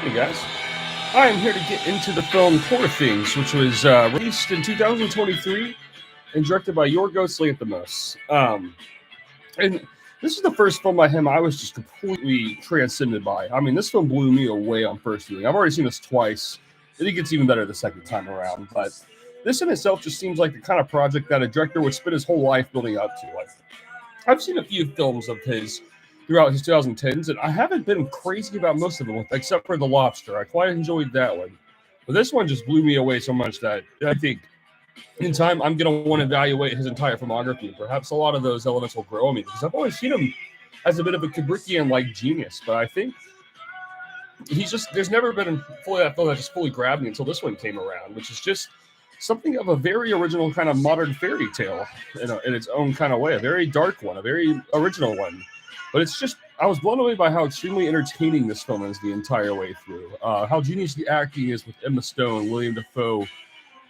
Hey guys, I am here to get into the film Poor Things, which was released in 2023 and directed by Yorgos Lanthimos. And this is the first film by him I was just completely transcended by. I mean, this film blew me away on first viewing. I've already seen this twice. I think it's even better the second time around. But this in itself just seems like the kind of project that a director would spend his whole life building up to. Like, I've seen a few films of his throughout his 2010s, and I haven't been crazy about most of them, except for The Lobster. I quite enjoyed that one. But this one just blew me away so much that I think in time I'm going to want to evaluate his entire filmography. And perhaps a lot of those elements will grow on me because I've always seen him as a bit of a Kubrickian-like genius. But I think there's never been that film that just fully grabbed me until this one came around, which is just something of a very original kind of modern fairy tale in its own kind of way, a very dark one, a very original one. But it's just, I was blown away by how extremely entertaining this film is the entire way through. How genius the acting is with Emma Stone, William Dafoe,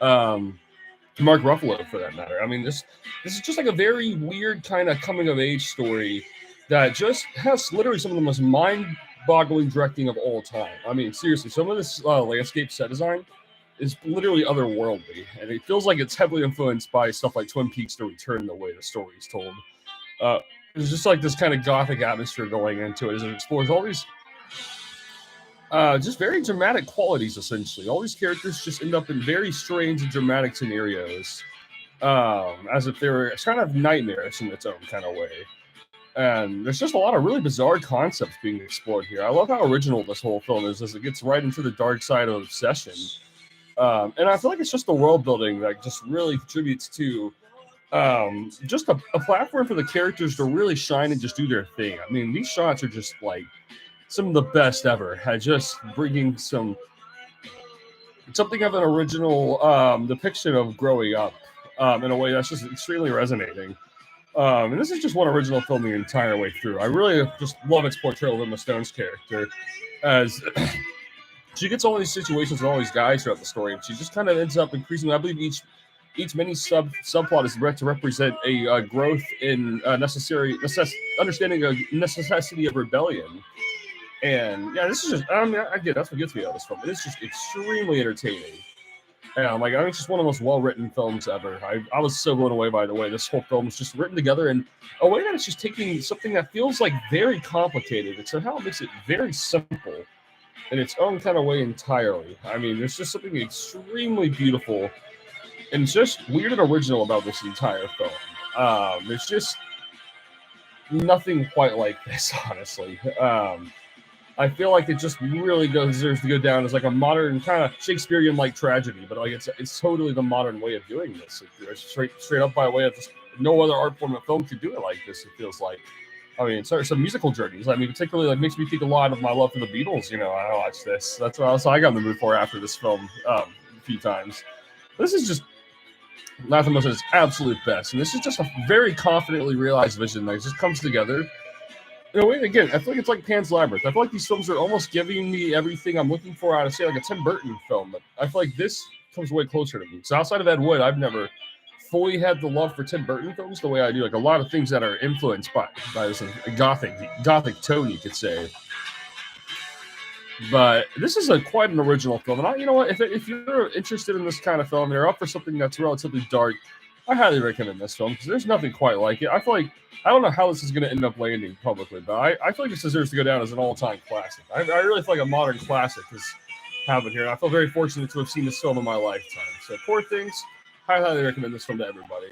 Mark Ruffalo for that matter. I mean, this is just like a very weird kind of coming of age story that just has literally some of the most mind-boggling directing of all time. I mean, seriously, some of this landscape set design is literally otherworldly, and it feels like it's heavily influenced by stuff like Twin Peaks: The Return, the way the story is told. There's just like this kind of gothic atmosphere going into it as it explores all these just very dramatic qualities, essentially. All these characters just end up in very strange and dramatic scenarios, as if they were kind of nightmarish in its own kind of way. And there's just a lot of really bizarre concepts being explored here. I love how original this whole film is as it gets right into the dark side of obsession. And I feel like it's just the world building that just really contributes to just a platform for the characters to really shine and just do their thing. I mean, these shots are just like some of the best ever at just bringing something of an original depiction of growing up in a way that's just extremely resonating. And this is just one original film the entire way through. I really just love its portrayal of Emma Stone's character as she gets all these situations with all these guys throughout the story, and she just kind of ends up increasingly. I believe each mini subplot is meant to represent a growth in understanding a necessity of rebellion. And yeah, this is just, I mean, I get that's what gets me out of this film. It's just extremely entertaining. And I mean, it's just one of the most well-written films ever. I was so blown away by the way this whole film is just written together in a way that it's just taking something that feels like very complicated and somehow makes it very simple in its own kind of way entirely. I mean, there's just something extremely beautiful and just weird and original about this entire film. There's just nothing quite like this, honestly. I feel like it just really deserves to go down as like a modern kind of Shakespearean-like tragedy, but like it's totally the modern way of doing this. It's straight up by way of just no other art form of film could do it like this. It feels like. I mean, some musical journeys. I mean, particularly like makes me think a lot of my love for the Beatles. You know, I watch this. That's what I got in the mood for after this film a few times. This is just Lanthimos at its absolute best, and this is just a very confidently realized vision that just comes together. In a way, again, I feel like it's like Pan's Labyrinth. I feel like these films are almost giving me everything I'm looking for out of, say, like a Tim Burton film. But I feel like this comes way closer to me. So outside of Ed Wood, I've never fully had the love for Tim Burton films the way I do. Like a lot of things that are influenced by this gothic tone, you could say. But this is quite an original film. And you know what? If you're interested in this kind of film and you're up for something that's relatively dark, I highly recommend this film because there's nothing quite like it. I feel like I don't know how this is going to end up landing publicly, but I feel like this deserves to go down as an all-time classic. I really feel like a modern classic is happening here, and I feel very fortunate to have seen this film in my lifetime. So, Poor Things, I highly recommend this film to everybody.